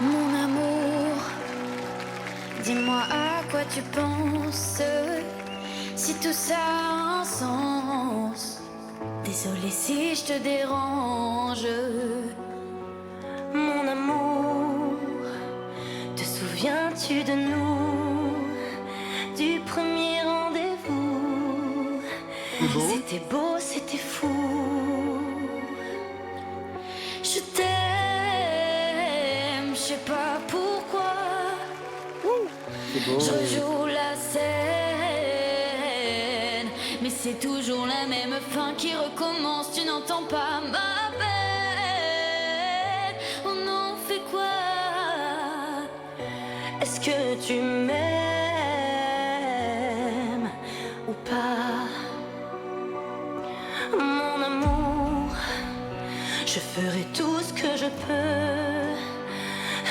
Mon amour, dis-moi à quoi tu penses, si tout ça a un sens. Désolée si je te dérange. Mon amour, te souviens-tu de nous, du premier rendez-vous? C'était beau, c'était fou. Je t'aime, je sais pas pourquoi. Je rejoue la scène, mais c'est toujours la même fin qui recommence. Tu n'entends pas ma peine. On en fait quoi? Est-ce que tu m'aimes ou pas? Mon amour, je ferai tout ce que je peux.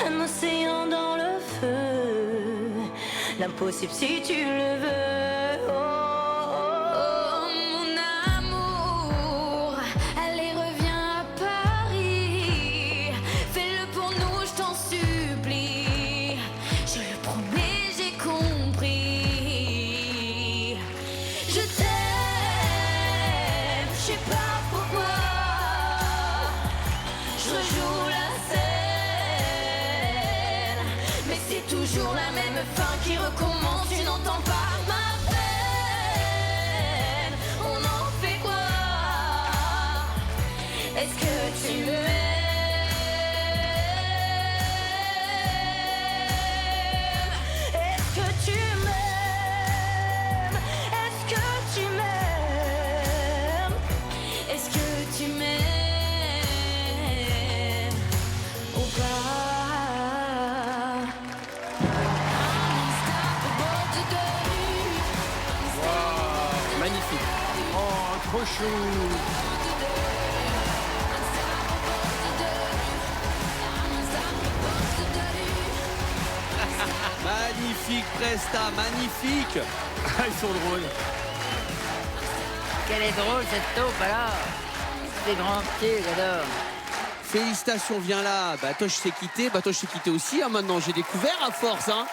Un océan dans le feu, l'impossible si tu le veux. Oh, oh, oh, mon amour, allez reviens à Paris. Fais-le pour nous, je t'en supplie. Je le promets, j'ai compris. Je t'aime, je sais pas pourquoi. Je rejoue la scène, mais c'est toujours la même fin qui recommence. Tu n'entends pas ma peine. On en fait quoi? Est-ce que tu m'aimes? Est-ce que tu m'aimes? Est-ce que tu m'aimes? Est-ce que tu m'aimes ou pas? Magnifique. Oh, trop chou. Magnifique Presta, magnifique. Ils sont drôles. Quelle est drôle cette taupe alors. C'est grand pied, j'adore. Félicitations, viens là. Batoche s'est quitté, Batoche s'est quitté aussi. Hein, maintenant, j'ai découvert à force. Hein.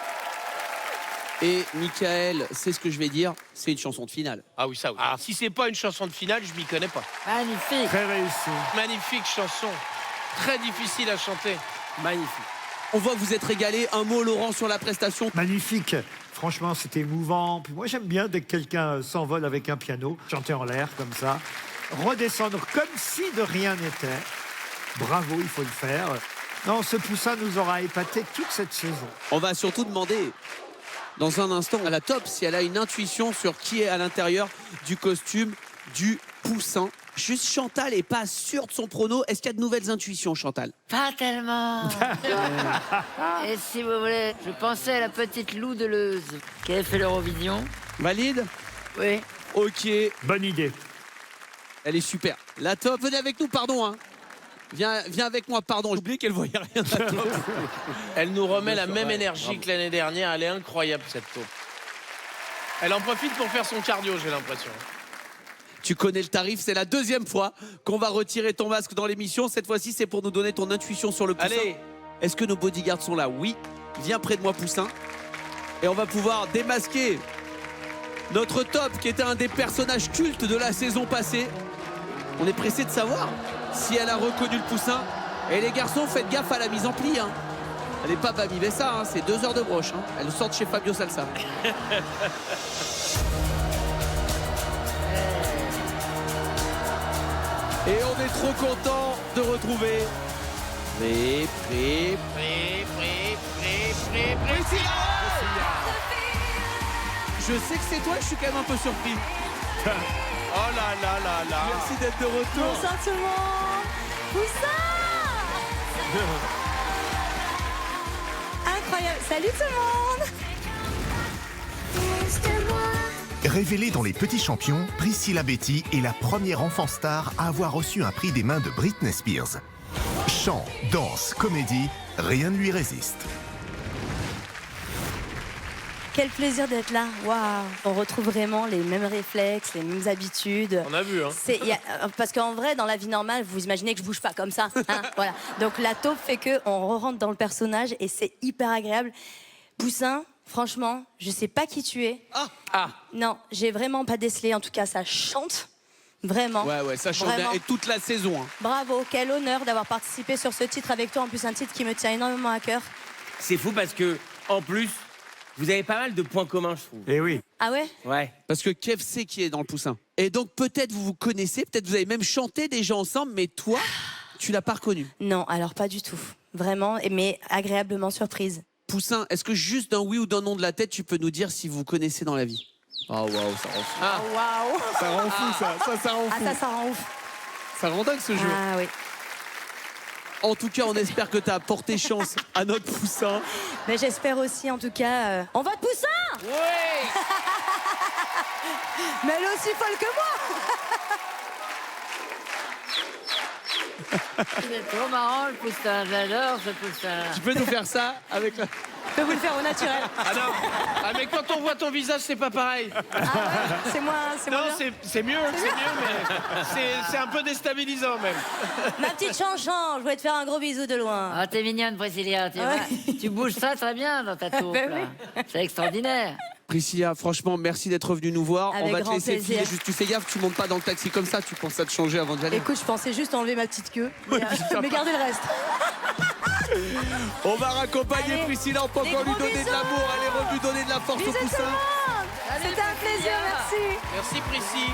Et Michael, c'est ce que je vais dire, c'est une chanson de finale. Ah oui, ça oui. Ah, si c'est pas une chanson de finale, je m'y connais pas. Magnifique. Très réussi. Magnifique chanson. Très difficile à chanter. Magnifique. On voit que vous êtes régalé. Un mot, Laurent, sur la prestation. Magnifique. Franchement, c'était émouvant. Puis moi, j'aime bien dès que quelqu'un s'envole avec un piano, chanter en l'air comme ça, redescendre comme si de rien n'était. Bravo, il faut le faire. Non, ce poussin nous aura épaté toute cette saison. On va surtout demander dans un instant à la top si elle a une intuition sur qui est à l'intérieur du costume du poussin. Juste Chantal est pas sûre de son prono. Est-ce qu'il y a de nouvelles intuitions, Chantal? Pas tellement. Et si vous voulez, je pensais à la petite Lou Deleuze qui avait fait l'Eurovision. Valide? Oui. Ok. Bonne idée. Elle est super. La top, venez avec nous, pardon. Hein. Viens avec moi, pardon. J'ai oublié qu'elle voyait rien, la top. Elle nous remet la même énergie que l'année dernière. Elle est incroyable, cette taupe. Elle en profite pour faire son cardio, j'ai l'impression. Tu connais le tarif, c'est la deuxième fois qu'on va retirer ton masque dans l'émission. Cette fois-ci, c'est pour nous donner ton intuition sur le poussin. Allez. Est-ce que nos bodyguards sont là? Oui. Viens près de moi, poussin. Et on va pouvoir démasquer notre top, qui était un des personnages cultes de la saison passée. On est pressé de savoir si elle a reconnu le poussin. Et les garçons, faites gaffe à la mise en pli. Hein. Elle n'est pas Bami Bessa, hein. C'est 2 heures de broche. Hein. Elle sort de chez Fabio Salsa. Et on est trop content de retrouver Je sais que c'est toi, je suis quand même un peu surpris. Oh là là là là. Merci d'être de retour. Bonsoir tout le monde. Poussin. Incroyable. Salut tout le monde. Révélée dans Les Petits Champions, Priscilla Betty est la première enfant star à avoir reçu un prix des mains de Britney Spears. Chant, danse, comédie, rien ne lui résiste. quel plaisir d'être là. Waouh. On retrouve vraiment les mêmes réflexes, les mêmes habitudes. On a vu, hein. Parce qu'en vrai, dans la vie normale, vous imaginez que je bouge pas comme ça. Hein, voilà. Donc la taupe fait qu'on re-rentre dans le personnage et c'est hyper agréable. Poussin, franchement, je sais pas qui tu es. Ah. Non, j'ai vraiment pas décelé. En tout cas, ça chante. Vraiment. Ouais, ça chante bien. Vraiment. Et toute la saison. Hein. Bravo, quel honneur d'avoir participé sur ce titre avec toi. En plus, un titre qui me tient énormément à cœur. C'est fou parce que, en plus, vous avez pas mal de points communs, je trouve. Eh oui. Ah ouais? Ouais. Parce que Kev sait qui est dans le Poussin. Et donc peut-être vous vous connaissez, peut-être vous avez même chanté déjà ensemble, mais toi, tu l'as pas reconnu. Non, alors pas du tout. Vraiment, mais agréablement surprise. Poussin, est-ce que juste d'un oui ou d'un non de la tête, tu peux nous dire si vous connaissez dans la vie? Oh waouh, ça rend fou. Ah. Waouh! Ça rend fou, ça rend Ah, fou. ça rend ouf. Ça rend dingue ce jeu. Ah oui. En tout cas, on espère que tu as porté chance à notre Poussin. Mais j'espère aussi, en tout cas. On vote Poussin! Oui. Mais elle est aussi folle que moi! Il est trop marrant, le Poussin. J'adore ce Poussin. Tu peux nous faire ça avec la... Je peux vous le faire au naturel. Ah non. Ah, mais quand on voit ton visage, c'est pas pareil. Ah ouais, c'est moins Non, bien. c'est mieux, mais c'est un peu déstabilisant même. Ma petite chanchant, je voulais te faire un gros bisou de loin. Ah, t'es mignonne, Priscilla. Tu, Ouais. vois, tu bouges ça très bien dans ta taupe. Ben là. C'est extraordinaire. Priscilla, franchement, merci d'être revenue nous voir. Avec on va te grand laisser plaisir. filer. Juste, tu fais gaffe, tu montes pas dans le taxi comme ça. Tu penses à te changer avant d'y aller. Écoute, je pensais juste enlever ma petite queue, mais garder le reste. On va raccompagner Allez, Priscilla. On peut des encore lui gros donner de bisous. l'amour. Elle est revenue donner de la force au Bisous tout le Poussin. monde. C'était un plaisir, merci. Merci, Prissy.